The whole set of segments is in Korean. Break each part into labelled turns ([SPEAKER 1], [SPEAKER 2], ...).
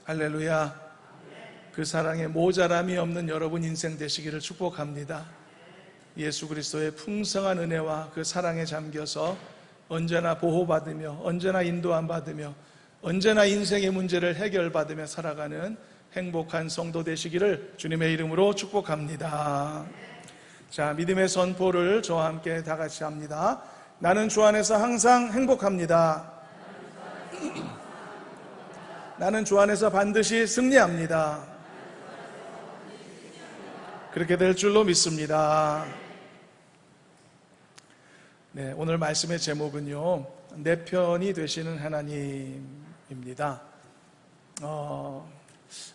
[SPEAKER 1] 할렐루야. 그 사랑에 모자람이 없는 여러분 인생 되시기를 축복합니다. 예수 그리스도의 풍성한 은혜와 그 사랑에 잠겨서 언제나 보호받으며 언제나 인도함 받으며 언제나 인생의 문제를 해결받으며 살아가는 행복한 성도 되시기를 주님의 이름으로 축복합니다. 자, 믿음의 선포를 저와 함께 다 같이 합니다. 나는 주 안에서 항상 행복합니다. 나는 주 안에서 반드시 승리합니다. 그렇게 될 줄로 믿습니다. 네, 오늘 말씀의 제목은요, 내 편이 되시는 하나님입니다.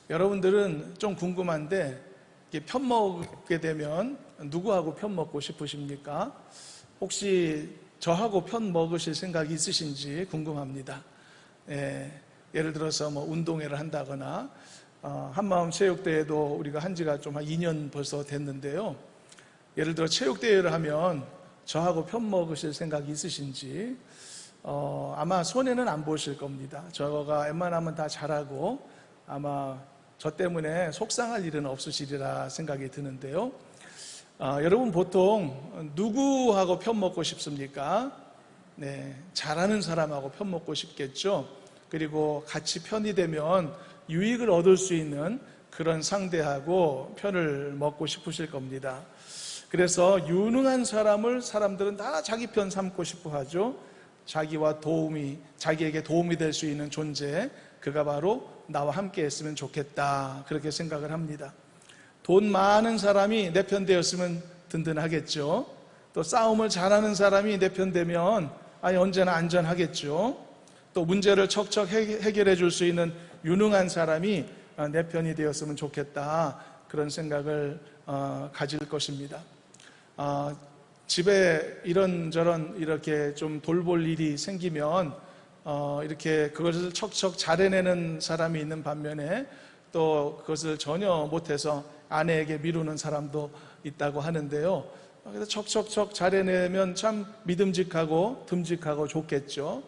[SPEAKER 1] 여러분들은 좀 궁금한데, 편 먹게 되면 누구하고 편 먹고 싶으십니까? 혹시 저하고 편 먹으실 생각이 있으신지 궁금합니다. 예를 들어서 운동회를 한다거나, 한마음 체육대회도 우리가 한 지가 좀 한 2년 벌써 됐는데요. 예를 들어 체육대회를 하면 저하고 편 먹으실 생각이 있으신지, 아마 손해는 안 보실 겁니다. 저가 웬만하면 다 잘하고 아마 저 때문에 속상할 일은 없으시리라 생각이 드는데요. 여러분 보통 누구하고 편 먹고 싶습니까? 네, 잘하는 사람하고 편 먹고 싶겠죠. 그리고 같이 편이 되면 유익을 얻을 수 있는 그런 상대하고 편을 먹고 싶으실 겁니다. 그래서 유능한 사람을 사람들은 다 자기 편 삼고 싶어 하죠. 자기에게 도움이 될 수 있는 존재, 그가 바로 나와 함께 했으면 좋겠다, 그렇게 생각을 합니다. 돈 많은 사람이 내 편 되었으면 든든하겠죠. 또 싸움을 잘하는 사람이 내 편 되면 언제나 안전하겠죠. 또 문제를 척척 해결해 줄 수 있는 유능한 사람이 내 편이 되었으면 좋겠다, 그런 생각을 가질 것입니다. 집에 이런저런 이렇게 좀 돌볼 일이 생기면 이렇게 그것을 척척 잘 해내는 사람이 있는 반면에 또 그것을 전혀 못해서 아내에게 미루는 사람도 있다고 하는데요. 그래서 척척척 잘 해내면 참 믿음직하고 듬직하고 좋겠죠.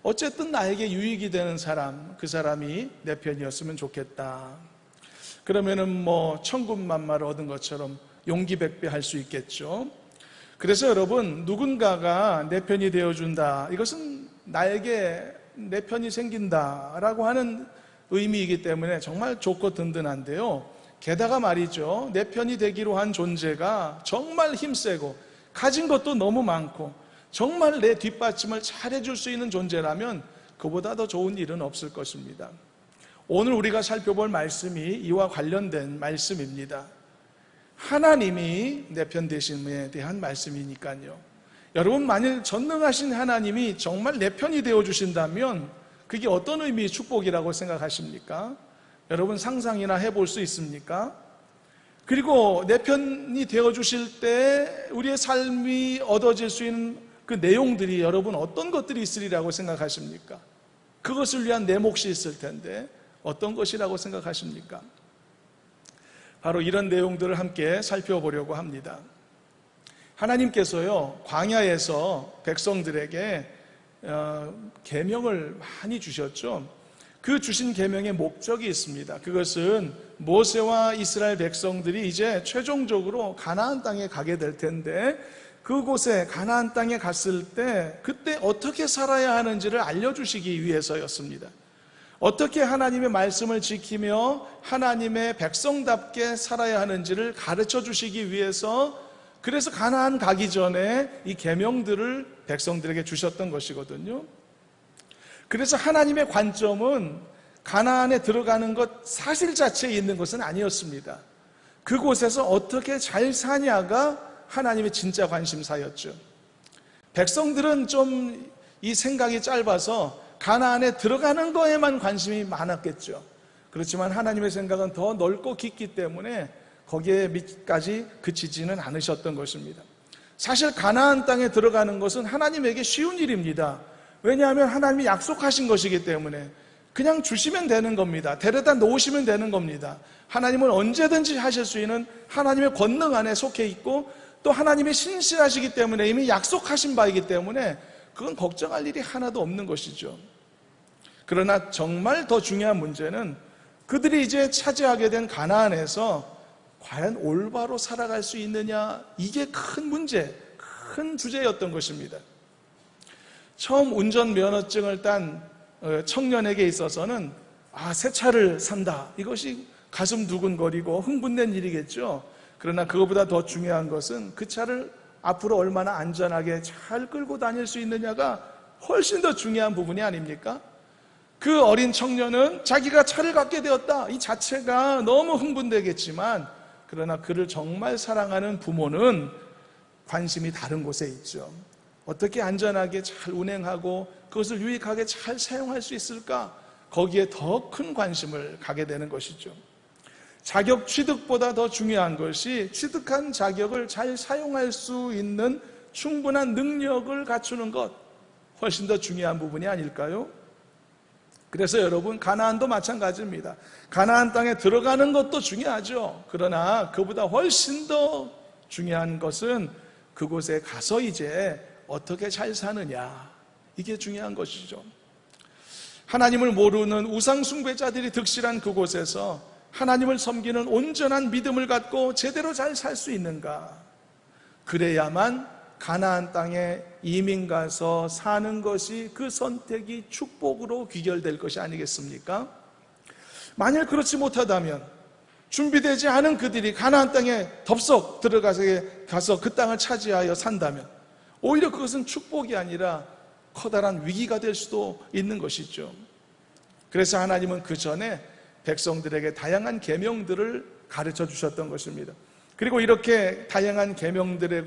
[SPEAKER 1] 어쨌든 나에게 유익이 되는 사람, 그 사람이 내 편이었으면 좋겠다. 그러면은 천군만마를 얻은 것처럼 용기백배할 수 있겠죠. 그래서 여러분, 누군가가 내 편이 되어준다, 이것은 나에게 내 편이 생긴다라고 하는 의미이기 때문에 정말 좋고 든든한데요. 게다가 말이죠, 내 편이 되기로 한 존재가 정말 힘세고 가진 것도 너무 많고 정말 내 뒷받침을 잘해줄 수 있는 존재라면 그보다 더 좋은 일은 없을 것입니다. 오늘 우리가 살펴볼 말씀이 이와 관련된 말씀입니다. 하나님이 내 편 되심에 대한 말씀이니까요. 여러분, 만일 전능하신 하나님이 정말 내 편이 되어주신다면 그게 어떤 의미의 축복이라고 생각하십니까? 여러분 상상이나 해볼 수 있습니까? 그리고 내 편이 되어주실 때 우리의 삶이 얻어질 수 있는 그 내용들이 여러분 어떤 것들이 있으리라고 생각하십니까? 그것을 위한 내 몫이 있을 텐데 어떤 것이라고 생각하십니까? 바로 이런 내용들을 함께 살펴보려고 합니다. 하나님께서요, 광야에서 백성들에게 계명을 많이 주셨죠. 그 주신 계명의 목적이 있습니다. 그것은 모세와 이스라엘 백성들이 이제 최종적으로 가나안 땅에 가게 될 텐데, 그곳에 가나안 땅에 갔을 때 그때 어떻게 살아야 하는지를 알려주시기 위해서였습니다. 어떻게 하나님의 말씀을 지키며 하나님의 백성답게 살아야 하는지를 가르쳐 주시기 위해서, 그래서 가나안 가기 전에 이 계명들을 백성들에게 주셨던 것이거든요. 그래서 하나님의 관점은 가나안에 들어가는 것 사실 자체에 있는 것은 아니었습니다. 그곳에서 어떻게 잘 사냐가 하나님의 진짜 관심사였죠. 백성들은 좀 이 생각이 짧아서 가나안에 들어가는 거에만 관심이 많았겠죠. 그렇지만 하나님의 생각은 더 넓고 깊기 때문에 거기에까지 그치지는 않으셨던 것입니다. 사실 가나안 땅에 들어가는 것은 하나님에게 쉬운 일입니다. 왜냐하면 하나님이 약속하신 것이기 때문에 그냥 주시면 되는 겁니다. 데려다 놓으시면 되는 겁니다. 하나님은 언제든지 하실 수 있는 하나님의 권능 안에 속해 있고, 또 하나님이 신실하시기 때문에 이미 약속하신 바이기 때문에 그건 걱정할 일이 하나도 없는 것이죠. 그러나 정말 더 중요한 문제는 그들이 이제 차지하게 된 가나안에서 과연 올바로 살아갈 수 있느냐, 이게 큰 문제, 큰 주제였던 것입니다. 처음 운전면허증을 딴 청년에게 있어서는 새 차를 산다, 이것이 가슴 두근거리고 흥분된 일이겠죠. 그러나 그것보다 더 중요한 것은 그 차를 앞으로 얼마나 안전하게 잘 끌고 다닐 수 있느냐가 훨씬 더 중요한 부분이 아닙니까? 그 어린 청년은 자기가 차를 갖게 되었다, 이 자체가 너무 흥분되겠지만, 그러나 그를 정말 사랑하는 부모는 관심이 다른 곳에 있죠. 어떻게 안전하게 잘 운행하고 그것을 유익하게 잘 사용할 수 있을까? 거기에 더 큰 관심을 가게 되는 것이죠. 자격 취득보다 더 중요한 것이 취득한 자격을 잘 사용할 수 있는 충분한 능력을 갖추는 것, 훨씬 더 중요한 부분이 아닐까요? 그래서 여러분, 가나안도 마찬가지입니다. 가나안 땅에 들어가는 것도 중요하죠. 그러나 그보다 훨씬 더 중요한 것은 그곳에 가서 이제 어떻게 잘 사느냐, 이게 중요한 것이죠. 하나님을 모르는 우상숭배자들이 득실한 그곳에서 하나님을 섬기는 온전한 믿음을 갖고 제대로 잘 살 수 있는가? 그래야만 가나안 땅에 이민 가서 사는 것이, 그 선택이 축복으로 귀결될 것이 아니겠습니까? 만일 그렇지 못하다면, 준비되지 않은 그들이 가나안 땅에 덥석 들어가서 그 땅을 차지하여 산다면 오히려 그것은 축복이 아니라 커다란 위기가 될 수도 있는 것이죠. 그래서 하나님은 그 전에 백성들에게 다양한 계명들을 가르쳐 주셨던 것입니다. 그리고 이렇게 다양한 계명들에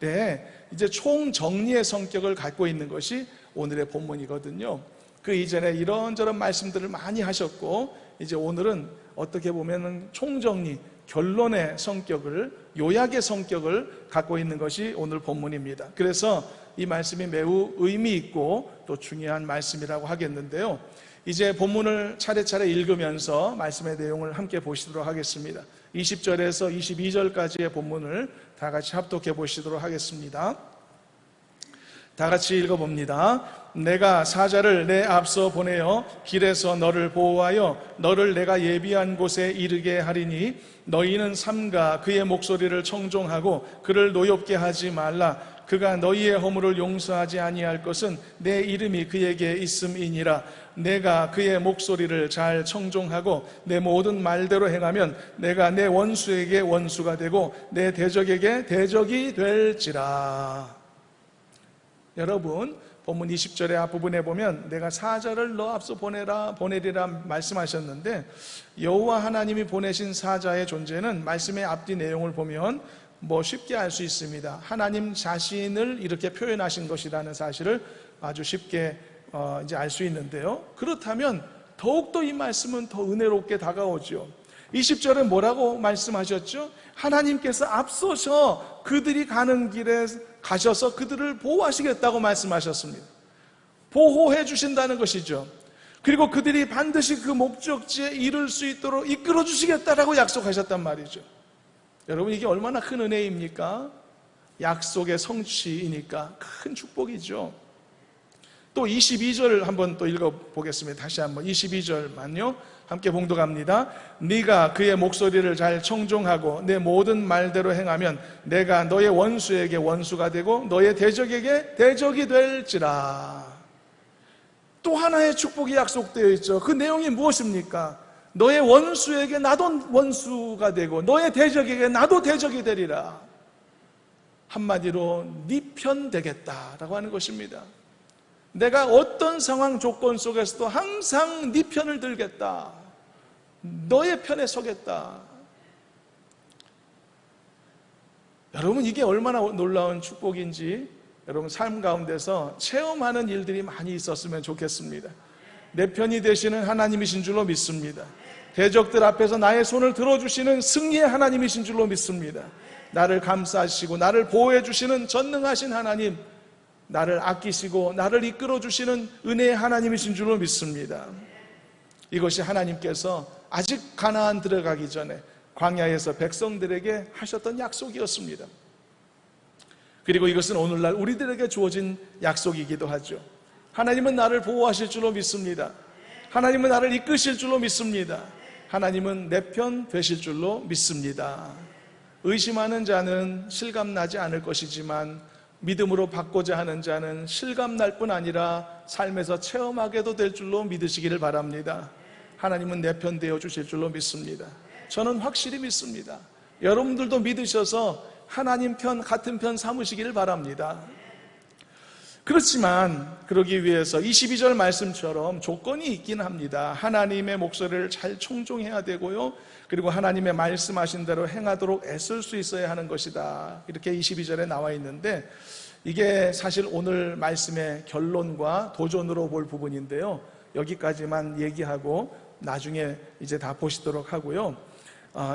[SPEAKER 1] 대해 이제 총정리의 성격을 갖고 있는 것이 오늘의 본문이거든요. 그 이전에 이런저런 말씀들을 많이 하셨고, 이제 오늘은 어떻게 보면 총정리, 결론의 성격을, 요약의 성격을 갖고 있는 것이 오늘 본문입니다. 그래서 이 말씀이 매우 의미 있고 또 중요한 말씀이라고 하겠는데요. 이제 본문을 차례차례 읽으면서 말씀의 내용을 함께 보시도록 하겠습니다. 20절에서 22절까지의 본문을 다 같이 합독해 보시도록 하겠습니다. 다 같이 읽어봅니다. 내가 사자를 내 앞서 보내어 길에서 너를 보호하여 너를 내가 예비한 곳에 이르게 하리니 너희는 삼가 그의 목소리를 청종하고 그를 노엽게 하지 말라. 그가 너희의 허물을 용서하지 아니할 것은 내 이름이 그에게 있음이니라. 내가 그의 목소리를 잘 청종하고 내 모든 말대로 행하면 내가 내 원수에게 원수가 되고 내 대적에게 대적이 될지라. 여러분, 본문 20절의 앞부분에 보면 내가 사자를 너 앞서 보내리라 말씀하셨는데, 여호와 하나님이 보내신 사자의 존재는 말씀의 앞뒤 내용을 보면 쉽게 알 수 있습니다. 하나님 자신을 이렇게 표현하신 것이라는 사실을 아주 쉽게 이제 알 수 있는데요. 그렇다면 더욱더 이 말씀은 더 은혜롭게 다가오죠. 20절에 뭐라고 말씀하셨죠? 하나님께서 앞서서 그들이 가는 길에 가셔서 그들을 보호하시겠다고 말씀하셨습니다. 보호해 주신다는 것이죠. 그리고 그들이 반드시 그 목적지에 이룰 수 있도록 이끌어 주시겠다라고 약속하셨단 말이죠. 여러분, 이게 얼마나 큰 은혜입니까? 약속의 성취이니까 큰 축복이죠. 또 22절 한번 또 읽어보겠습니다. 다시 한번 22절만요. 함께 봉독합니다. 네가 그의 목소리를 잘 청종하고 내 모든 말대로 행하면 내가 너의 원수에게 원수가 되고 너의 대적에게 대적이 될지라. 또 하나의 축복이 약속되어 있죠. 그 내용이 무엇입니까? 너의 원수에게 나도 원수가 되고 너의 대적에게 나도 대적이 되리라. 한마디로 네 편 되겠다라고 하는 것입니다. 내가 어떤 상황 조건 속에서도 항상 네 편을 들겠다. 너의 편에 서겠다. 여러분, 이게 얼마나 놀라운 축복인지 여러분 삶 가운데서 체험하는 일들이 많이 있었으면 좋겠습니다. 내 편이 되시는 하나님이신 줄로 믿습니다. 대적들 앞에서 나의 손을 들어주시는 승리의 하나님이신 줄로 믿습니다. 나를 감싸시고 나를 보호해 주시는 전능하신 하나님, 나를 아끼시고 나를 이끌어 주시는 은혜의 하나님이신 줄로 믿습니다. 이것이 하나님께서 아직 가나안 들어가기 전에 광야에서 백성들에게 하셨던 약속이었습니다. 그리고 이것은 오늘날 우리들에게 주어진 약속이기도 하죠. 하나님은 나를 보호하실 줄로 믿습니다. 하나님은 나를 이끄실 줄로 믿습니다. 하나님은 내 편 되실 줄로 믿습니다. 의심하는 자는 실감나지 않을 것이지만 믿음으로 받고자 하는 자는 실감날 뿐 아니라 삶에서 체험하게도 될 줄로 믿으시기를 바랍니다. 하나님은 내 편 되어 주실 줄로 믿습니다. 저는 확실히 믿습니다. 여러분들도 믿으셔서 하나님 편, 같은 편 삼으시기를 바랍니다. 그렇지만 그러기 위해서 22절 말씀처럼 조건이 있긴 합니다. 하나님의 목소리를 잘 청종해야 되고요, 그리고 하나님의 말씀하신 대로 행하도록 애쓸 수 있어야 하는 것이다, 이렇게 22절에 나와 있는데, 이게 사실 오늘 말씀의 결론과 도전으로 볼 부분인데요, 여기까지만 얘기하고 나중에 이제 다 보시도록 하고요.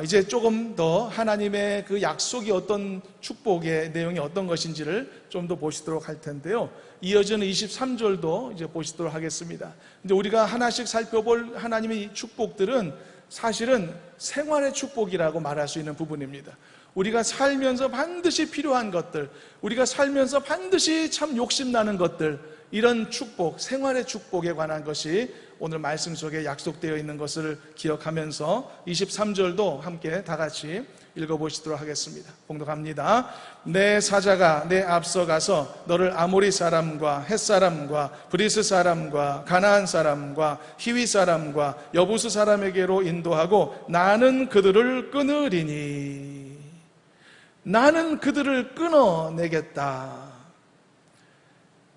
[SPEAKER 1] 이제 조금 더 하나님의 그 약속이 어떤, 축복의 내용이 어떤 것인지를 좀 더 보시도록 할 텐데요, 이어지는 23절도 이제 보시도록 하겠습니다. 이제 우리가 하나씩 살펴볼 하나님의 축복들은 사실은 생활의 축복이라고 말할 수 있는 부분입니다. 우리가 살면서 반드시 필요한 것들, 우리가 살면서 반드시 참 욕심나는 것들, 이런 축복, 생활의 축복에 관한 것이 오늘 말씀 속에 약속되어 있는 것을 기억하면서 23절도 함께 다 같이 읽어보시도록 하겠습니다. 봉독합니다. 내 사자가 내 앞서가서 너를 아모리 사람과 헷 사람과 브리스 사람과 가나안 사람과 히위 사람과 여부스 사람에게로 인도하고 나는 그들을 끊으리니, 나는 그들을 끊어내겠다.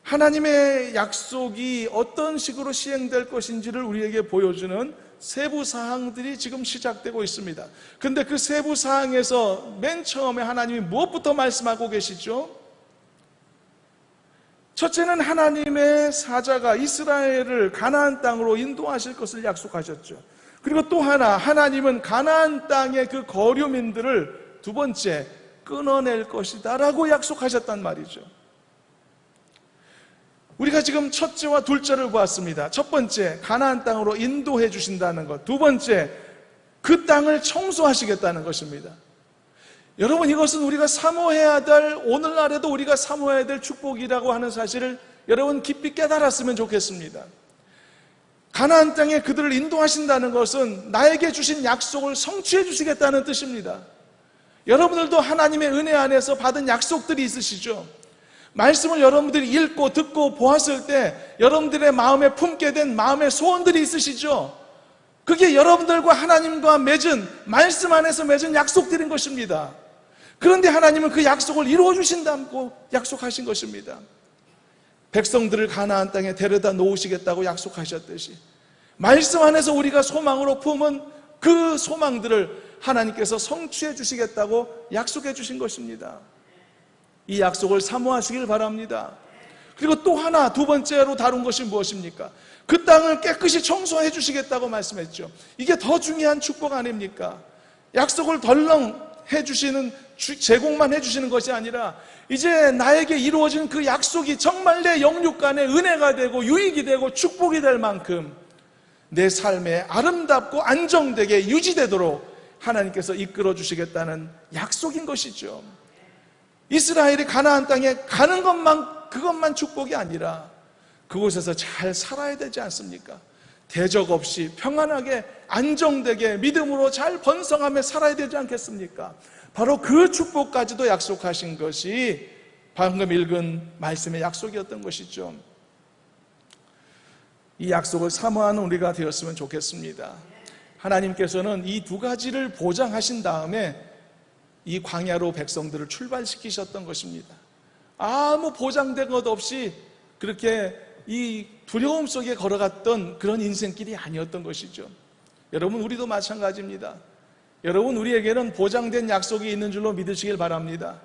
[SPEAKER 1] 하나님의 약속이 어떤 식으로 시행될 것인지를 우리에게 보여주는 세부 사항들이 지금 시작되고 있습니다. 근데 그 세부 사항에서 맨 처음에 하나님이 무엇부터 말씀하고 계시죠? 첫째는 하나님의 사자가 이스라엘을 가나안 땅으로 인도하실 것을 약속하셨죠. 그리고 또 하나, 하나님은 가나안 땅의 그 거류민들을 두 번째 끊어낼 것이다 라고 약속하셨단 말이죠. 우리가 지금 첫째와 둘째를 보았습니다. 첫 번째, 가나안 땅으로 인도해 주신다는 것. 두 번째, 그 땅을 청소하시겠다는 것입니다. 여러분, 이것은 우리가 사모해야 될, 오늘날에도 우리가 사모해야 될 축복이라고 하는 사실을 여러분 깊이 깨달았으면 좋겠습니다. 가나안 땅에 그들을 인도하신다는 것은 나에게 주신 약속을 성취해 주시겠다는 뜻입니다. 여러분들도 하나님의 은혜 안에서 받은 약속들이 있으시죠? 말씀을 여러분들이 읽고 듣고 보았을 때 여러분들의 마음에 품게 된 마음의 소원들이 있으시죠? 그게 여러분들과 하나님과 맺은, 말씀 안에서 맺은 약속들인 것입니다. 그런데 하나님은 그 약속을 이루어 주신다고 약속하신 것입니다. 백성들을 가나안 땅에 데려다 놓으시겠다고 약속하셨듯이 말씀 안에서 우리가 소망으로 품은 그 소망들을 하나님께서 성취해 주시겠다고 약속해 주신 것입니다. 이 약속을 사모하시길 바랍니다. 그리고 또 하나, 두 번째로 다룬 것이 무엇입니까? 그 땅을 깨끗이 청소해 주시겠다고 말씀했죠. 이게 더 중요한 축복 아닙니까? 약속을 덜렁 해주시는, 제공만 해주시는 것이 아니라 이제 나에게 이루어진 그 약속이 정말 내 영육간에 은혜가 되고 유익이 되고 축복이 될 만큼 내 삶에 아름답고 안정되게 유지되도록 하나님께서 이끌어 주시겠다는 약속인 것이죠. 이스라엘이 가나안 땅에 가는 것만, 그것만 축복이 아니라 그곳에서 잘 살아야 되지 않습니까? 대적 없이 평안하게 안정되게 믿음으로 잘 번성하며 살아야 되지 않겠습니까? 바로 그 축복까지도 약속하신 것이 방금 읽은 말씀의 약속이었던 것이죠. 이 약속을 사모하는 우리가 되었으면 좋겠습니다. 하나님께서는 이 두 가지를 보장하신 다음에 이 광야로 백성들을 출발시키셨던 것입니다. 아무 보장된 것 없이 그렇게 이 두려움 속에 걸어갔던 그런 인생길이 아니었던 것이죠. 여러분, 우리도 마찬가지입니다. 여러분, 우리에게는 보장된 약속이 있는 줄로 믿으시길 바랍니다.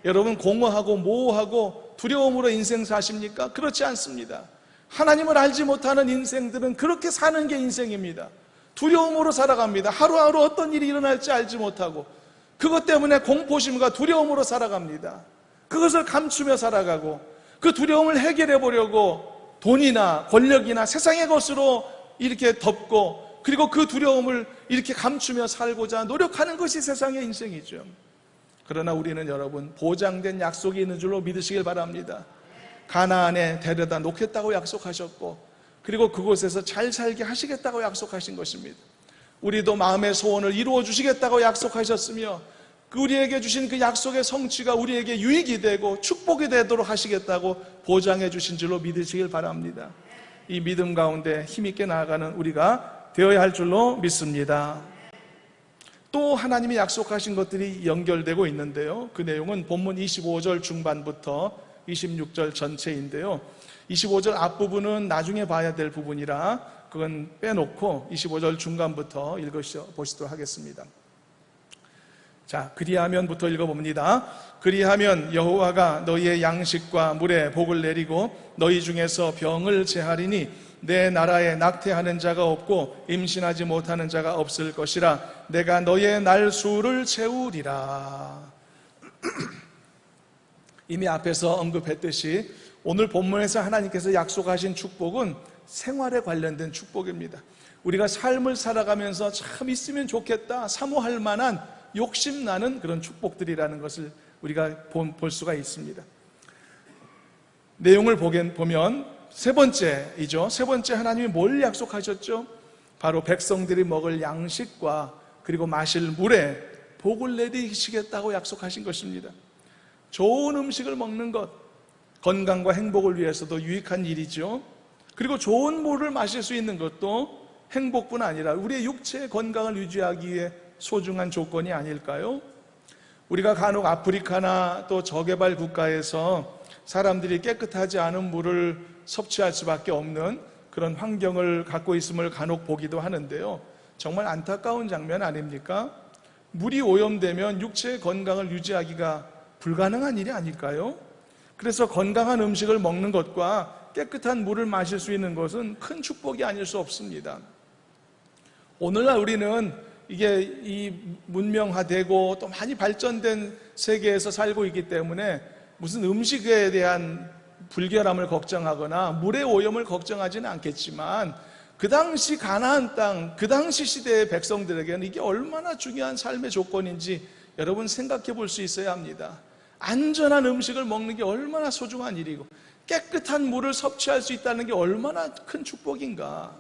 [SPEAKER 1] 여러분, 공허하고 모호하고 두려움으로 인생 사십니까? 그렇지 않습니다. 하나님을 알지 못하는 인생들은 그렇게 사는 게 인생입니다. 두려움으로 살아갑니다. 하루하루 어떤 일이 일어날지 알지 못하고 그것 때문에 공포심과 두려움으로 살아갑니다. 그것을 감추며 살아가고 그 두려움을 해결해 보려고 돈이나 권력이나 세상의 것으로 이렇게 덮고 그리고 그 두려움을 이렇게 감추며 살고자 노력하는 것이 세상의 인생이죠. 그러나 우리는 여러분, 보장된 약속이 있는 줄로 믿으시길 바랍니다. 가나안에 데려다 놓겠다고 약속하셨고 그리고 그곳에서 잘 살게 하시겠다고 약속하신 것입니다. 우리도 마음의 소원을 이루어 주시겠다고 약속하셨으며 우리에게 주신 그 약속의 성취가 우리에게 유익이 되고 축복이 되도록 하시겠다고 보장해 주신 줄로 믿으시길 바랍니다. 이 믿음 가운데 힘있게 나아가는 우리가 되어야 할 줄로 믿습니다. 또 하나님이 약속하신 것들이 연결되고 있는데요, 그 내용은 본문 25절 중반부터 26절 전체인데요, 25절 앞부분은 나중에 봐야 될 부분이라 그건 빼놓고 25절 중간부터 읽어보시도록 하겠습니다. 자, 그리하면부터 읽어봅니다. 그리하면 여호와가 너희의 양식과 물에 복을 내리고 너희 중에서 병을 제하리니 내 나라에 낙태하는 자가 없고 임신하지 못하는 자가 없을 것이라. 내가 너희의 날수를 채우리라. 이미 앞에서 언급했듯이 오늘 본문에서 하나님께서 약속하신 축복은 생활에 관련된 축복입니다. 우리가 삶을 살아가면서 참 있으면 좋겠다 사모할 만한 욕심나는 그런 축복들이라는 것을 우리가 볼 수가 있습니다. 내용을 보면 세 번째이죠. 세 번째, 하나님이 뭘 약속하셨죠? 바로 백성들이 먹을 양식과 그리고 마실 물에 복을 내리시겠다고 약속하신 것입니다. 좋은 음식을 먹는 것, 건강과 행복을 위해서도 유익한 일이죠. 그리고 좋은 물을 마실 수 있는 것도 행복뿐 아니라 우리의 육체의 건강을 유지하기 위해 소중한 조건이 아닐까요? 우리가 간혹 아프리카나 또 저개발 국가에서 사람들이 깨끗하지 않은 물을 섭취할 수밖에 없는 그런 환경을 갖고 있음을 간혹 보기도 하는데요, 정말 안타까운 장면 아닙니까? 물이 오염되면 육체의 건강을 유지하기가 불가능한 일이 아닐까요? 그래서 건강한 음식을 먹는 것과 깨끗한 물을 마실 수 있는 것은 큰 축복이 아닐 수 없습니다. 오늘날 우리는 이게 이 문명화되고 또 많이 발전된 세계에서 살고 있기 때문에 무슨 음식에 대한 불결함을 걱정하거나 물의 오염을 걱정하지는 않겠지만 그 당시 가나안 땅, 그 당시 시대의 백성들에게는 이게 얼마나 중요한 삶의 조건인지 여러분 생각해 볼 수 있어야 합니다. 안전한 음식을 먹는 게 얼마나 소중한 일이고 깨끗한 물을 섭취할 수 있다는 게 얼마나 큰 축복인가.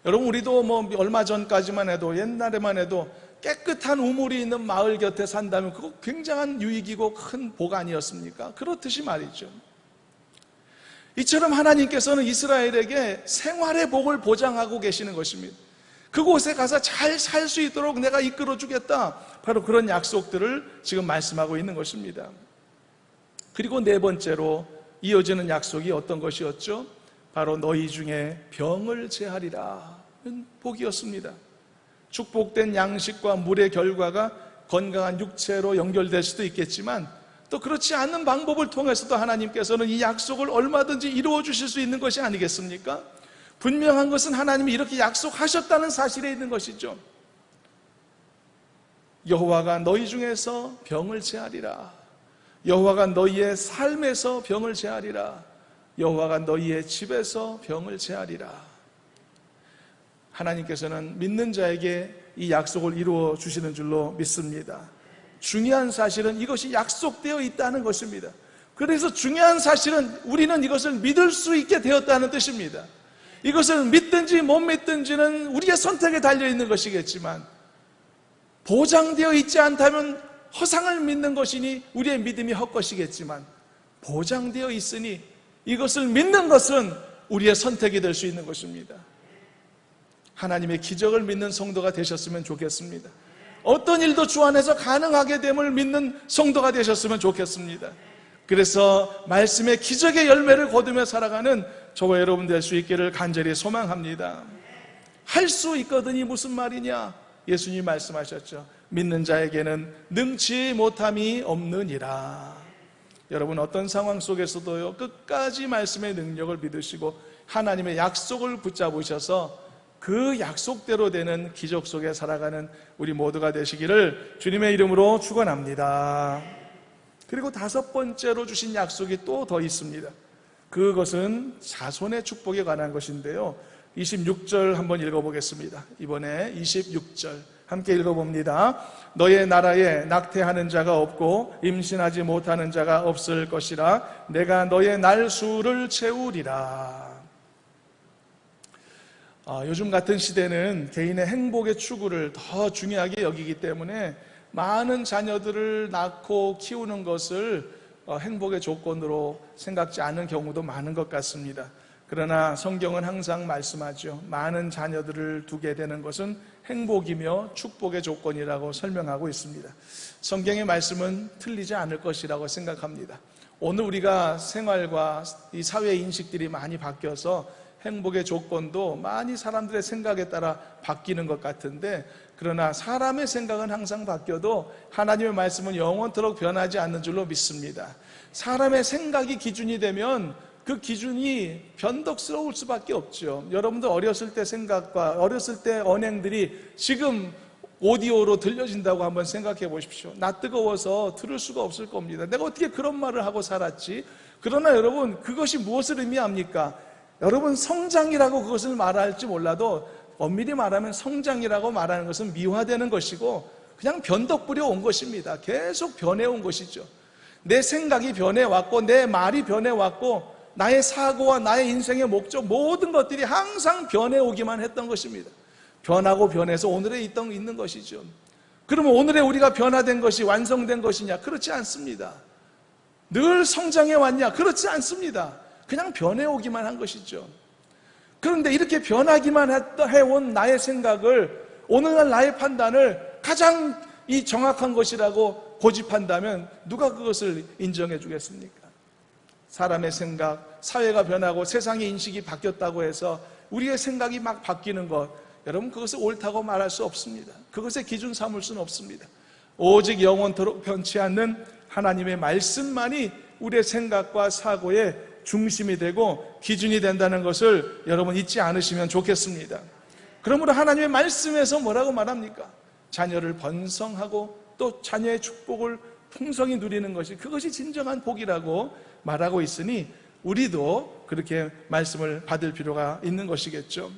[SPEAKER 1] 여러분, 우리도 얼마 전까지만 해도, 옛날에만 해도 깨끗한 우물이 있는 마을 곁에 산다면 그거 굉장한 유익이고 큰 복 아니었습니까? 그렇듯이 말이죠. 이처럼 하나님께서는 이스라엘에게 생활의 복을 보장하고 계시는 것입니다. 그곳에 가서 잘 살 수 있도록 내가 이끌어 주겠다, 바로 그런 약속들을 지금 말씀하고 있는 것입니다. 그리고 네 번째로 이어지는 약속이 어떤 것이었죠? 바로 너희 중에 병을 제하리라 는 복이었습니다. 축복된 양식과 물의 결과가 건강한 육체로 연결될 수도 있겠지만 또 그렇지 않는 방법을 통해서도 하나님께서는 이 약속을 얼마든지 이루어 주실 수 있는 것이 아니겠습니까? 분명한 것은 하나님이 이렇게 약속하셨다는 사실에 있는 것이죠. 여호와가 너희 중에서 병을 제하리라. 여호와가 너희의 삶에서 병을 제하리라. 여호와가 너희의 집에서 병을 제하리라. 하나님께서는 믿는 자에게 이 약속을 이루어 주시는 줄로 믿습니다. 중요한 사실은 이것이 약속되어 있다는 것입니다. 그래서 중요한 사실은 우리는 이것을 믿을 수 있게 되었다는 뜻입니다. 이것을 믿든지 못 믿든지는 우리의 선택에 달려있는 것이겠지만 보장되어 있지 않다면 허상을 믿는 것이니 우리의 믿음이 헛것이겠지만 보장되어 있으니 이것을 믿는 것은 우리의 선택이 될 수 있는 것입니다. 하나님의 기적을 믿는 성도가 되셨으면 좋겠습니다. 어떤 일도 주 안에서 가능하게 됨을 믿는 성도가 되셨으면 좋겠습니다. 그래서 말씀의 기적의 열매를 거두며 살아가는 저와 여러분 될 수 있기를 간절히 소망합니다. 할 수 있거든이 무슨 말이냐? 예수님이 말씀하셨죠. 믿는 자에게는 능치 못함이 없느니라. 여러분, 어떤 상황 속에서도요, 끝까지 말씀의 능력을 믿으시고 하나님의 약속을 붙잡으셔서 그 약속대로 되는 기적 속에 살아가는 우리 모두가 되시기를 주님의 이름으로 축원합니다. 그리고 다섯 번째로 주신 약속이 또 더 있습니다. 그것은 자손의 축복에 관한 것인데요, 26절 한번 읽어보겠습니다. 이번에 26절 함께 읽어봅니다. 너의 나라에 낙태하는 자가 없고 임신하지 못하는 자가 없을 것이라. 내가 너의 날수를 채우리라. 요즘 같은 시대는 개인의 행복의 추구를 더 중요하게 여기기 때문에 많은 자녀들을 낳고 키우는 것을 행복의 조건으로 생각지 않은 경우도 많은 것 같습니다. 그러나 성경은 항상 말씀하죠. 많은 자녀들을 두게 되는 것은 행복이며 축복의 조건이라고 설명하고 있습니다. 성경의 말씀은 틀리지 않을 것이라고 생각합니다. 오늘 우리가 생활과 이 사회 인식들이 많이 바뀌어서 행복의 조건도 많이 사람들의 생각에 따라 바뀌는 것 같은데, 그러나 사람의 생각은 항상 바뀌어도 하나님의 말씀은 영원토록 변하지 않는 줄로 믿습니다. 사람의 생각이 기준이 되면 그 기준이 변덕스러울 수밖에 없죠. 여러분들 어렸을 때 생각과 어렸을 때 언행들이 지금 오디오로 들려진다고 한번 생각해 보십시오. 나 뜨거워서 들을 수가 없을 겁니다. 내가 어떻게 그런 말을 하고 살았지? 그러나 여러분, 그것이 무엇을 의미합니까? 여러분, 성장이라고 그것을 말할지 몰라도 엄밀히 말하면 성장이라고 말하는 것은 미화되는 것이고 그냥 변덕부려 온 것입니다. 계속 변해온 것이죠. 내 생각이 변해왔고 내 말이 변해왔고 나의 사고와 나의 인생의 목적, 모든 것들이 항상 변해오기만 했던 것입니다. 변하고 변해서 오늘에 있는 것이죠. 그러면 오늘에 우리가 변화된 것이 완성된 것이냐? 그렇지 않습니다. 늘 성장해 왔냐? 그렇지 않습니다. 그냥 변해오기만 한 것이죠. 그런데 이렇게 변하기만 해온 나의 생각을, 오늘날 나의 판단을 가장 정확한 것이라고 고집한다면 누가 그것을 인정해 주겠습니까? 사람의 생각, 사회가 변하고 세상의 인식이 바뀌었다고 해서 우리의 생각이 막 바뀌는 것, 여러분, 그것을 옳다고 말할 수 없습니다. 그것의 기준 삼을 수는 없습니다. 오직 영원토록 변치 않는 하나님의 말씀만이 우리의 생각과 사고의 중심이 되고 기준이 된다는 것을 여러분 잊지 않으시면 좋겠습니다. 그러므로 하나님의 말씀에서 뭐라고 말합니까? 자녀를 번성하고 또 자녀의 축복을 풍성히 누리는 것이, 그것이 진정한 복이라고 말하고 있으니 우리도 그렇게 말씀을 받을 필요가 있는 것이겠죠.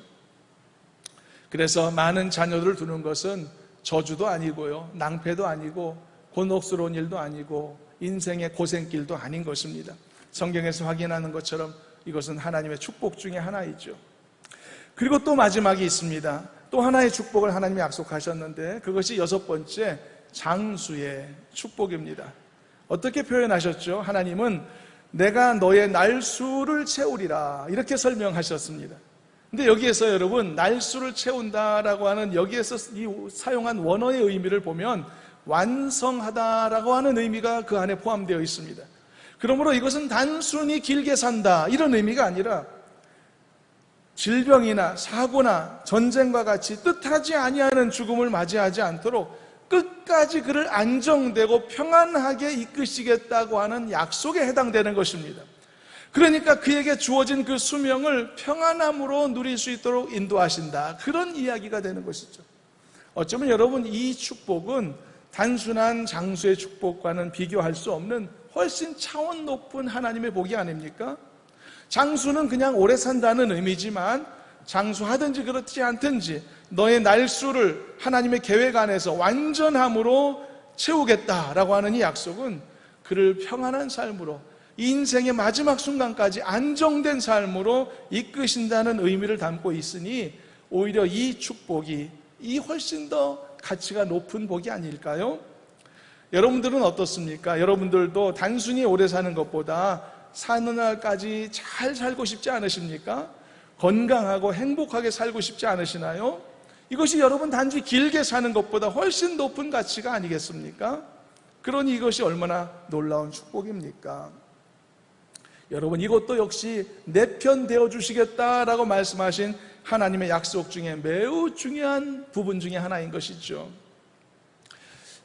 [SPEAKER 1] 그래서 많은 자녀들을 두는 것은 저주도 아니고요, 낭패도 아니고 곤혹스러운 일도 아니고 인생의 고생길도 아닌 것입니다. 성경에서 확인하는 것처럼 이것은 하나님의 축복 중에 하나이죠. 그리고 또 마지막이 있습니다. 또 하나의 축복을 하나님이 약속하셨는데 그것이 6번째 장수의 축복입니다. 어떻게 표현하셨죠? 하나님은 내가 너의 날수를 채우리라, 이렇게 설명하셨습니다. 근데 여기에서 여러분, 날수를 채운다라고 하는 여기에서 사용한 원어의 의미를 보면 완성하다라고 하는 의미가 그 안에 포함되어 있습니다. 그러므로 이것은 단순히 길게 산다 이런 의미가 아니라 질병이나 사고나 전쟁과 같이 뜻하지 아니하는 죽음을 맞이하지 않도록 끝까지 그를 안정되고 평안하게 이끄시겠다고 하는 약속에 해당되는 것입니다. 그러니까 그에게 주어진 그 수명을 평안함으로 누릴 수 있도록 인도하신다, 그런 이야기가 되는 것이죠. 어쩌면 여러분, 이 축복은 단순한 장수의 축복과는 비교할 수 없는 훨씬 차원 높은 하나님의 복이 아닙니까? 장수는 그냥 오래 산다는 의미지만 장수하든지 그렇지 않든지 너의 날수를 하나님의 계획 안에서 완전함으로 채우겠다라고 하는 이 약속은 그를 평안한 삶으로, 인생의 마지막 순간까지 안정된 삶으로 이끄신다는 의미를 담고 있으니 오히려 이 축복이 이 훨씬 더 가치가 높은 복이 아닐까요? 여러분들은 어떻습니까? 여러분들도 단순히 오래 사는 것보다 사는 날까지 잘 살고 싶지 않으십니까? 건강하고 행복하게 살고 싶지 않으시나요? 이것이 여러분 단지 길게 사는 것보다 훨씬 높은 가치가 아니겠습니까? 그러니 이것이 얼마나 놀라운 축복입니까? 여러분, 이것도 역시 내 편 되어주시겠다라고 말씀하신 하나님의 약속 중에 매우 중요한 부분 중에 하나인 것이죠.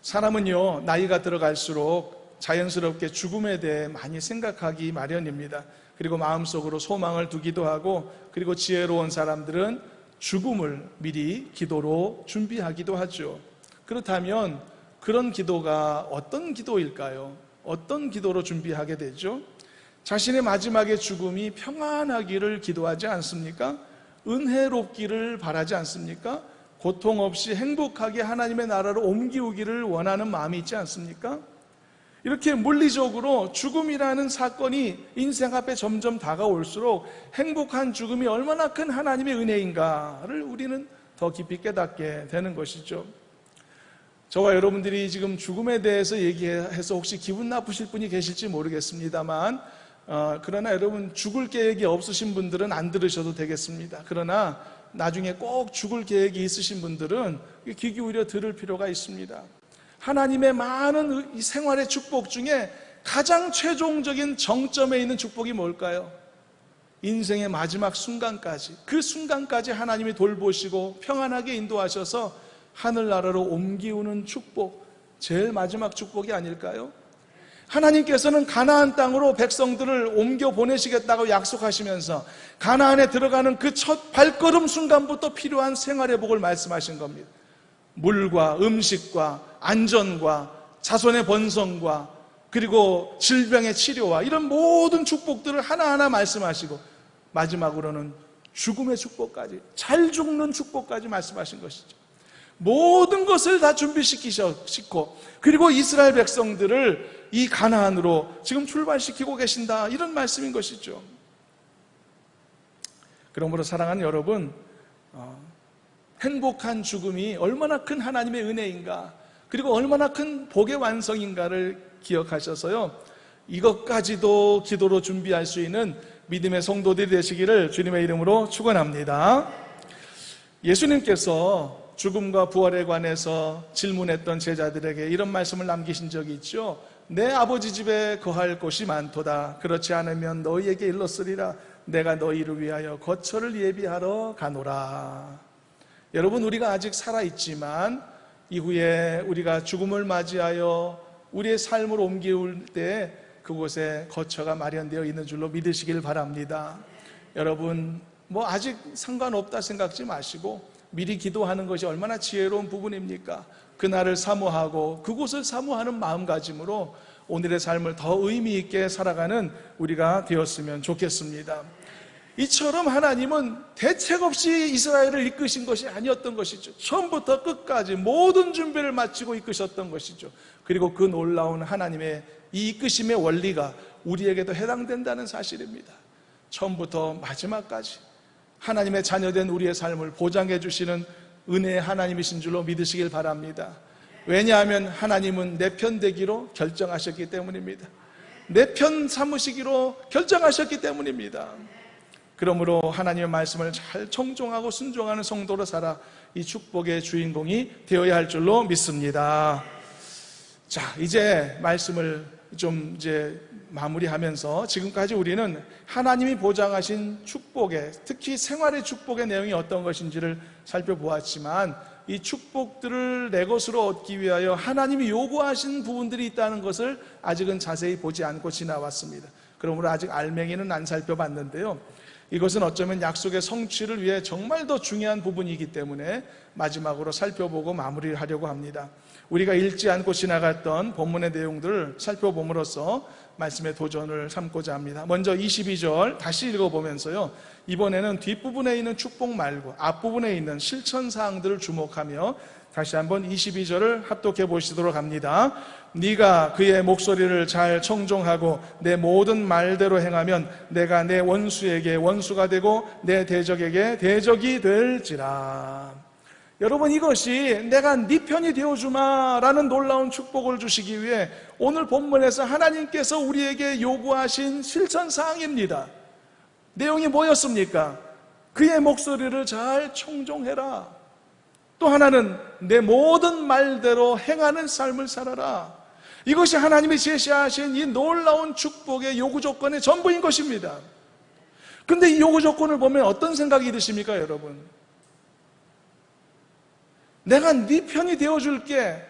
[SPEAKER 1] 사람은요, 나이가 들어갈수록 자연스럽게 죽음에 대해 많이 생각하기 마련입니다. 그리고 마음속으로 소망을 두기도 하고, 그리고 지혜로운 사람들은 죽음을 미리 기도로 준비하기도 하죠. 그렇다면 그런 기도가 어떤 기도일까요? 어떤 기도로 준비하게 되죠? 자신의 마지막의 죽음이 평안하기를 기도하지 않습니까? 은혜롭기를 바라지 않습니까? 고통 없이 행복하게 하나님의 나라로 옮기우기를 원하는 마음이 있지 않습니까? 이렇게 물리적으로 죽음이라는 사건이 인생 앞에 점점 다가올수록 행복한 죽음이 얼마나 큰 하나님의 은혜인가를 우리는 더 깊이 깨닫게 되는 것이죠. 저와 여러분들이 지금 죽음에 대해서 얘기해서 혹시 기분 나쁘실 분이 계실지 모르겠습니다만, 그러나 여러분, 죽을 계획이 없으신 분들은 안 들으셔도 되겠습니다. 그러나 나중에 꼭 죽을 계획이 있으신 분들은 귀 기울여 들을 필요가 있습니다. 하나님의 많은 이 생활의 축복 중에 가장 최종적인 정점에 있는 축복이 뭘까요? 인생의 마지막 순간까지, 그 순간까지 하나님이 돌보시고 평안하게 인도하셔서 하늘나라로 옮기우는 축복, 제일 마지막 축복이 아닐까요? 하나님께서는 가나안 땅으로 백성들을 옮겨 보내시겠다고 약속하시면서 가나안에 들어가는 그 첫 발걸음 순간부터 필요한 생활의 복을 말씀하신 겁니다. 물과 음식과 안전과 자손의 번성과 그리고 질병의 치료와 이런 모든 축복들을 하나하나 말씀하시고 마지막으로는 죽음의 축복까지, 잘 죽는 축복까지 말씀하신 것이죠. 모든 것을 다 준비시키고 그리고 이스라엘 백성들을 이 가나안으로 지금 출발시키고 계신다, 이런 말씀인 것이죠. 그러므로 사랑하는 여러분, 행복한 죽음이 얼마나 큰 하나님의 은혜인가, 그리고 얼마나 큰 복의 완성인가를 기억하셔서요, 이것까지도 기도로 준비할 수 있는 믿음의 성도들이 되시기를 주님의 이름으로 축원합니다. 예수님께서 죽음과 부활에 관해서 질문했던 제자들에게 이런 말씀을 남기신 적이 있죠. 내 아버지 집에 거할 곳이 많도다. 그렇지 않으면 너희에게 일렀으리라. 내가 너희를 위하여 거처를 예비하러 가노라. 여러분, 우리가 아직 살아있지만 이후에 우리가 죽음을 맞이하여 우리의 삶을 옮기울 때 그곳에 거처가 마련되어 있는 줄로 믿으시길 바랍니다. 여러분, 아직 상관없다 생각지 마시고 미리 기도하는 것이 얼마나 지혜로운 부분입니까? 그날을 사모하고 그곳을 사모하는 마음가짐으로 오늘의 삶을 더 의미 있게 살아가는 우리가 되었으면 좋겠습니다. 이처럼 하나님은 대책 없이 이스라엘을 이끄신 것이 아니었던 것이죠. 처음부터 끝까지 모든 준비를 마치고 이끄셨던 것이죠. 그리고 그 놀라운 하나님의 이 이끄심의 원리가 우리에게도 해당된다는 사실입니다. 처음부터 마지막까지 하나님의 자녀된 우리의 삶을 보장해 주시는 은혜의 하나님이신 줄로 믿으시길 바랍니다. 왜냐하면 하나님은 내 편 되기로 결정하셨기 때문입니다. 내 편 삼으시기로 결정하셨기 때문입니다. 그러므로 하나님의 말씀을 잘 청종하고 순종하는 성도로 살아 이 축복의 주인공이 되어야 할 줄로 믿습니다. 자, 이제 말씀을 좀 마무리하면서 지금까지 우리는 하나님이 보장하신 축복의, 특히 생활의 축복의 내용이 어떤 것인지를 살펴보았지만 이 축복들을 내 것으로 얻기 위하여 하나님이 요구하신 부분들이 있다는 것을 아직은 자세히 보지 않고 지나왔습니다. 그러므로 아직 알맹이는 안 살펴봤는데요, 이것은 어쩌면 약속의 성취를 위해 정말 더 중요한 부분이기 때문에 마지막으로 살펴보고 마무리를 하려고 합니다. 우리가 읽지 않고 지나갔던 본문의 내용들을 살펴봄으로써 말씀의 도전을 삼고자 합니다. 먼저 22절 다시 읽어보면서요, 이번에는 뒷부분에 있는 축복 말고 앞부분에 있는 실천사항들을 주목하며 다시 한번 22절을 합독해 보시도록 합니다. 네가 그의 목소리를 잘 청종하고 내 모든 말대로 행하면 내가 내 원수에게 원수가 되고 내 대적에게 대적이 될지라. 여러분, 이것이 내가 네 편이 되어주마 라는 놀라운 축복을 주시기 위해 오늘 본문에서 하나님께서 우리에게 요구하신 실천사항입니다. 내용이 뭐였습니까? 그의 목소리를 잘 청종해라. 또 하나는 내 모든 말대로 행하는 삶을 살아라. 이것이 하나님이 제시하신 이 놀라운 축복의 요구 조건의 전부인 것입니다. 그런데 이 요구 조건을 보면 어떤 생각이 드십니까, 여러분? 내가 네 편이 되어줄게.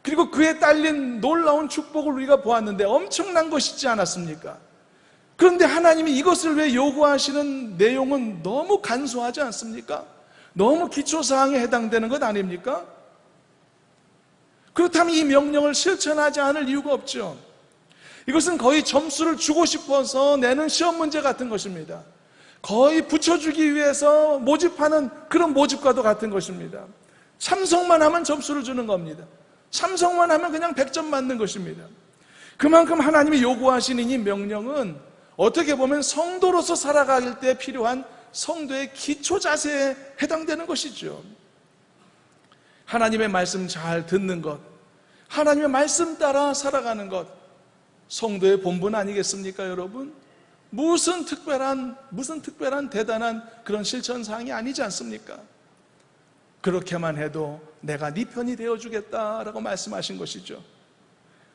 [SPEAKER 1] 그리고 그에 딸린 놀라운 축복을 우리가 보았는데 엄청난 것이지 않았습니까? 그런데 하나님이 이것을 왜 요구하시는 내용은 너무 간소하지 않습니까? 너무 기초사항에 해당되는 것 아닙니까? 그렇다면 이 명령을 실천하지 않을 이유가 없죠. 이것은 거의 점수를 주고 싶어서 내는 시험 문제 같은 것입니다. 거의 붙여주기 위해서 모집하는 그런 모집과도 같은 것입니다. 참석만 하면 점수를 주는 겁니다. 참석만 하면 그냥 100점 맞는 것입니다. 그만큼 하나님이 요구하시는 이 명령은 어떻게 보면 성도로서 살아갈 때 필요한 성도의 기초 자세에 해당되는 것이죠. 하나님의 말씀 잘 듣는 것, 하나님의 말씀 따라 살아가는 것, 성도의 본분 아니겠습니까, 여러분? 무슨 특별한 대단한 그런 실천사항이 아니지 않습니까? 그렇게만 해도 내가 네 편이 되어주겠다라고 말씀하신 것이죠.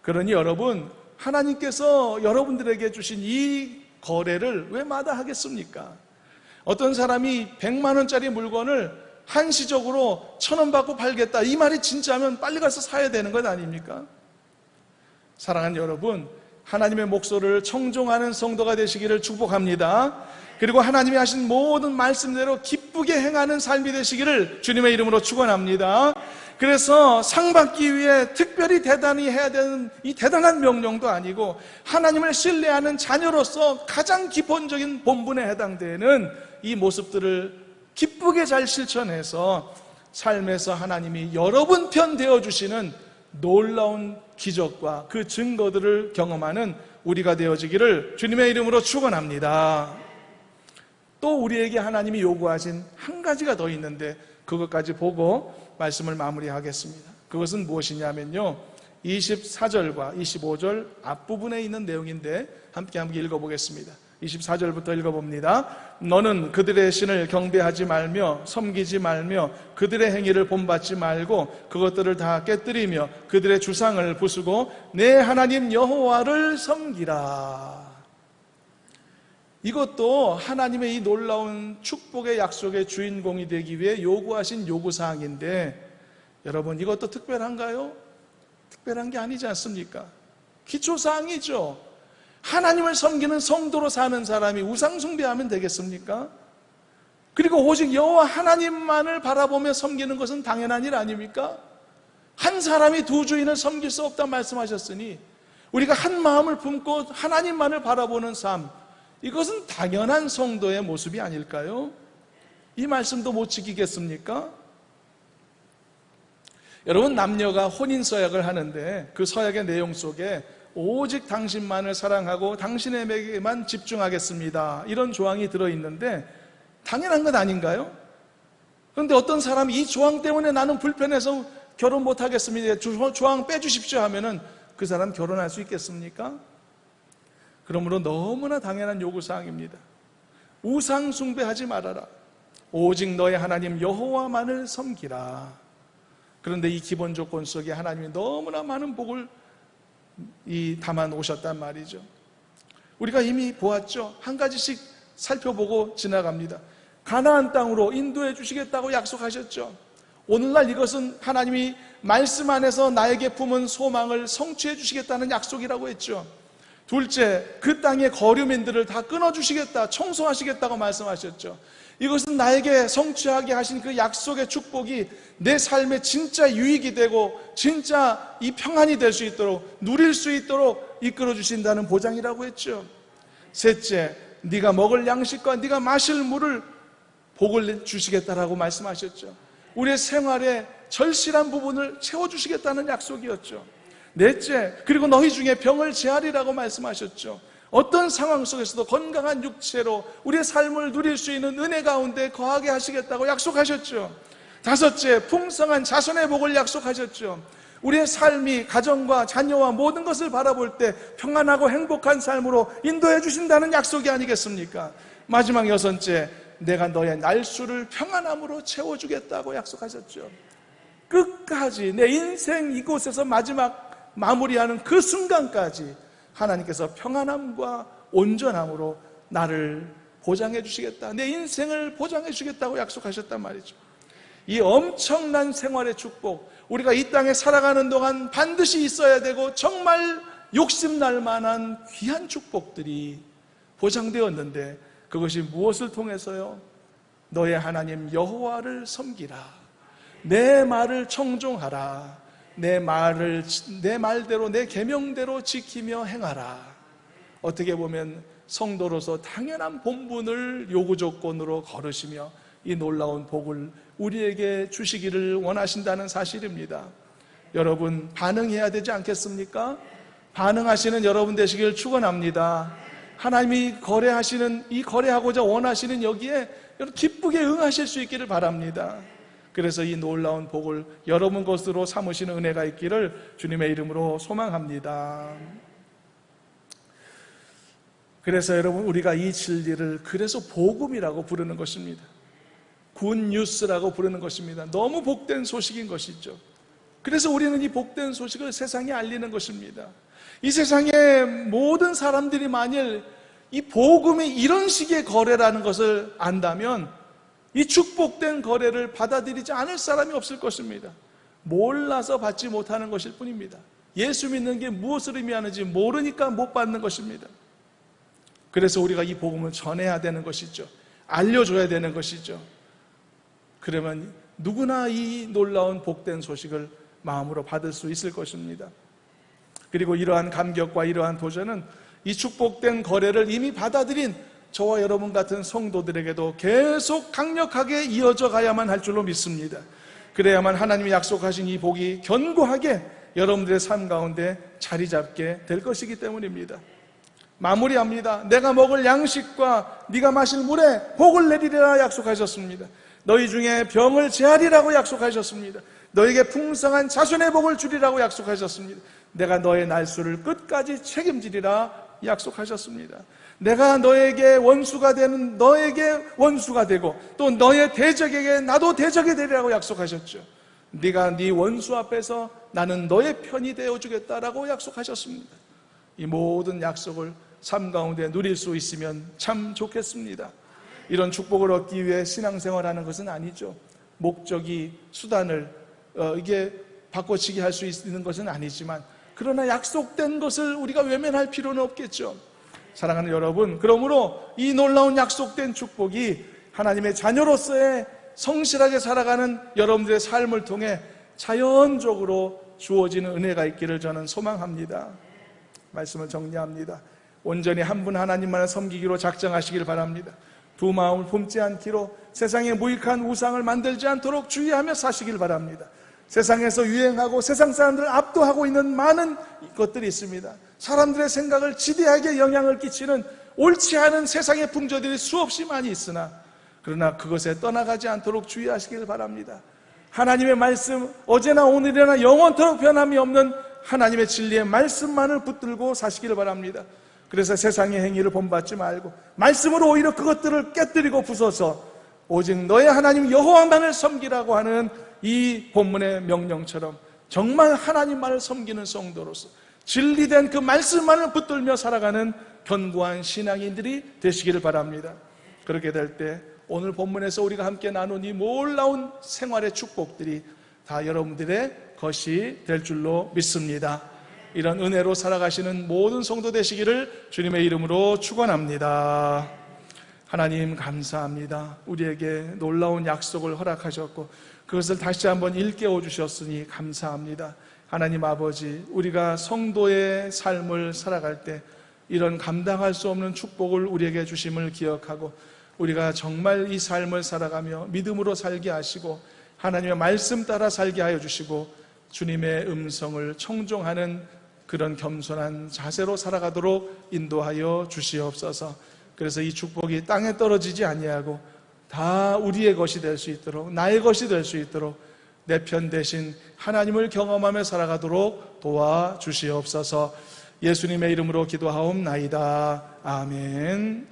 [SPEAKER 1] 그러니 여러분, 하나님께서 여러분들에게 주신 이 거래를 왜 마다하겠습니까? 어떤 사람이 100만 원짜리 물건을 한시적으로 1,000원 받고 팔겠다, 이 말이 진짜면 빨리 가서 사야 되는 것 아닙니까? 사랑하는 여러분, 하나님의 목소리를 청종하는 성도가 되시기를 축복합니다. 그리고 하나님이 하신 모든 말씀대로 기쁘게 행하는 삶이 되시기를 주님의 이름으로 축원합니다. 그래서 상 받기 위해 특별히 대단히 해야 되는 이 대단한 명령도 아니고, 하나님을 신뢰하는 자녀로서 가장 기본적인 본분에 해당되는 이 모습들을 기쁘게 잘 실천해서 삶에서 하나님이 여러분 편 되어주시는 놀라운 기적과 그 증거들을 경험하는 우리가 되어지기를 주님의 이름으로 축원합니다. 또 우리에게 하나님이 요구하신 한 가지가 더 있는데, 그것까지 보고 말씀을 마무리하겠습니다. 그것은 무엇이냐면요, 24절과 25절 앞부분에 있는 내용인데 함께 읽어보겠습니다. 24절부터 읽어봅니다. 너는 그들의 신을 경배하지 말며 섬기지 말며 그들의 행위를 본받지 말고 그것들을 다 깨뜨리며 그들의 주상을 부수고 내 하나님 여호와를 섬기라. 이것도 하나님의 이 놀라운 축복의 약속의 주인공이 되기 위해 요구하신 요구사항인데, 여러분, 이것도 특별한가요? 특별한 게 아니지 않습니까? 기초사항이죠. 하나님을 섬기는 성도로 사는 사람이 우상숭배하면 되겠습니까? 그리고 오직 여호와 하나님만을 바라보며 섬기는 것은 당연한 일 아닙니까? 한 사람이 두 주인을 섬길 수 없다 말씀하셨으니 우리가 한 마음을 품고 하나님만을 바라보는 삶, 이것은 당연한 성도의 모습이 아닐까요? 이 말씀도 못 지키겠습니까? 여러분, 남녀가 혼인 서약을 하는데 그 서약의 내용 속에 오직 당신만을 사랑하고 당신에게만 집중하겠습니다, 이런 조항이 들어있는데 당연한 것 아닌가요? 그런데 어떤 사람이 이 조항 때문에 나는 불편해서 결혼 못하겠습니다, 조항 빼주십시오 하면은 그 사람 결혼할 수 있겠습니까? 그러므로 너무나 당연한 요구사항입니다. 우상 숭배하지 말아라. 오직 너의 하나님 여호와만을 섬기라. 그런데 이 기본 조건 속에 하나님이 너무나 많은 복을 담아 놓으셨단 말이죠. 우리가 이미 보았죠. 한 가지씩 살펴보고 지나갑니다. 가나안 땅으로 인도해 주시겠다고 약속하셨죠. 오늘날 이것은 하나님이 말씀 안에서 나에게 품은 소망을 성취해 주시겠다는 약속이라고 했죠. 둘째, 그 땅의 거류민들을 다 끊어주시겠다, 청소하시겠다고 말씀하셨죠. 이것은 나에게 성취하게 하신 그 약속의 축복이 내 삶에 진짜 유익이 되고 진짜 이 평안이 될 수 있도록, 누릴 수 있도록 이끌어 주신다는 보장이라고 했죠. 셋째, 네가 먹을 양식과 네가 마실 물을 복을 주시겠다라고 말씀하셨죠. 우리의 생활에 절실한 부분을 채워주시겠다는 약속이었죠. 넷째, 그리고 너희 중에 병을 제하리라고 말씀하셨죠. 어떤 상황 속에서도 건강한 육체로 우리의 삶을 누릴 수 있는 은혜 가운데 거하게 하시겠다고 약속하셨죠. 다섯째, 풍성한 자손의 복을 약속하셨죠. 우리의 삶이 가정과 자녀와 모든 것을 바라볼 때 평안하고 행복한 삶으로 인도해 주신다는 약속이 아니겠습니까? 마지막 여섯째, 내가 너의 날수를 평안함으로 채워주겠다고 약속하셨죠. 끝까지 내 인생 이곳에서 마지막 마무리하는 그 순간까지 하나님께서 평안함과 온전함으로 나를 보장해 주시겠다, 내 인생을 보장해 주시겠다고 약속하셨단 말이죠. 이 엄청난 생활의 축복, 우리가 이 땅에 살아가는 동안 반드시 있어야 되고 정말 욕심날 만한 귀한 축복들이 보장되었는데, 그것이 무엇을 통해서요? 너의 하나님 여호와를 섬기라, 내 말을 청종하라, 내 말대로 내 계명대로 지키며 행하라. 어떻게 보면 성도로서 당연한 본분을 요구 조건으로 걸으시며 이 놀라운 복을 우리에게 주시기를 원하신다는 사실입니다. 여러분, 반응해야 되지 않겠습니까? 반응하시는 여러분 되시길 축원합니다. 하나님이 거래하시는, 이 거래하고자 원하시는 여기에 기쁘게 응하실 수 있기를 바랍니다. 그래서 이 놀라운 복을 여러분 것으로 삼으시는 은혜가 있기를 주님의 이름으로 소망합니다. 그래서 여러분, 우리가 이 진리를 그래서 복음이라고 부르는 것입니다. 굿뉴스라고 부르는 것입니다. 너무 복된 소식인 것이죠. 그래서 우리는 이 복된 소식을 세상에 알리는 것입니다. 이 세상의 모든 사람들이 만일 이 복음이 이런 식의 거래라는 것을 안다면 이 축복된 거래를 받아들이지 않을 사람이 없을 것입니다. 몰라서 받지 못하는 것일 뿐입니다. 예수 믿는 게 무엇을 의미하는지 모르니까 못 받는 것입니다. 그래서 우리가 이 복음을 전해야 되는 것이죠. 알려줘야 되는 것이죠. 그러면 누구나 이 놀라운 복된 소식을 마음으로 받을 수 있을 것입니다. 그리고 이러한 감격과 이러한 도전은 이 축복된 거래를 이미 받아들인 저와 여러분 같은 성도들에게도 계속 강력하게 이어져 가야만 할 줄로 믿습니다. 그래야만 하나님이 약속하신 이 복이 견고하게 여러분들의 삶 가운데 자리 잡게 될 것이기 때문입니다. 마무리합니다. 내가 먹을 양식과 네가 마실 물에 복을 내리리라 약속하셨습니다. 너희 중에 병을 제하리라고 약속하셨습니다. 너에게 풍성한 자손의 복을 주리라고 약속하셨습니다. 내가 너의 날수를 끝까지 책임지리라 약속하셨습니다. 내가 너에게 원수가 되는 너에게 원수가 되고 또 너의 대적에게 나도 대적이 되리라고 약속하셨죠. 네가 네 원수 앞에서 나는 너의 편이 되어주겠다라고 약속하셨습니다. 이 모든 약속을 삶 가운데 누릴 수 있으면 참 좋겠습니다. 이런 축복을 얻기 위해 신앙생활하는 것은 아니죠. 목적이 수단을 이게 바꿔치기 할 수 있는 것은 아니지만 그러나 약속된 것을 우리가 외면할 필요는 없겠죠. 사랑하는 여러분, 그러므로 이 놀라운 약속된 축복이 하나님의 자녀로서의 성실하게 살아가는 여러분들의 삶을 통해 자연적으로 주어지는 은혜가 있기를 저는 소망합니다. 말씀을 정리합니다. 온전히 한 분 하나님만을 섬기기로 작정하시길 바랍니다. 두 마음을 품지 않기로 세상에 무익한 우상을 만들지 않도록 주의하며 사시길 바랍니다. 세상에서 유행하고 세상 사람들을 압도하고 있는 많은 것들이 있습니다. 사람들의 생각을 지대하게 영향을 끼치는 옳지 않은 세상의 풍조들이 수없이 많이 있으나 그러나 그것에 떠나가지 않도록 주의하시길 바랍니다. 하나님의 말씀, 어제나 오늘이나 영원토록 변함이 없는 하나님의 진리의 말씀만을 붙들고 사시길 바랍니다. 그래서 세상의 행위를 본받지 말고 말씀으로 오히려 그것들을 깨뜨리고 부숴서 오직 너의 하나님 여호와만을 섬기라고 하는 이 본문의 명령처럼 정말 하나님만을 섬기는 성도로서 진리된 그 말씀만을 붙들며 살아가는 견고한 신앙인들이 되시기를 바랍니다. 그렇게 될 때 오늘 본문에서 우리가 함께 나눈 이 놀라운 생활의 축복들이 다 여러분들의 것이 될 줄로 믿습니다. 이런 은혜로 살아가시는 모든 성도 되시기를 주님의 이름으로 축원합니다. 하나님 감사합니다. 우리에게 놀라운 약속을 허락하셨고 그것을 다시 한번 일깨워 주셨으니 감사합니다. 하나님 아버지, 우리가 성도의 삶을 살아갈 때 이런 감당할 수 없는 축복을 우리에게 주심을 기억하고 우리가 정말 이 삶을 살아가며 믿음으로 살게 하시고 하나님의 말씀 따라 살게 하여 주시고 주님의 음성을 청종하는 그런 겸손한 자세로 살아가도록 인도하여 주시옵소서. 그래서 이 축복이 땅에 떨어지지 아니하고 다 우리의 것이 될 수 있도록, 나의 것이 될 수 있도록 내 편 대신 하나님을 경험하며 살아가도록 도와주시옵소서. 예수님의 이름으로 기도하옵나이다. 아멘.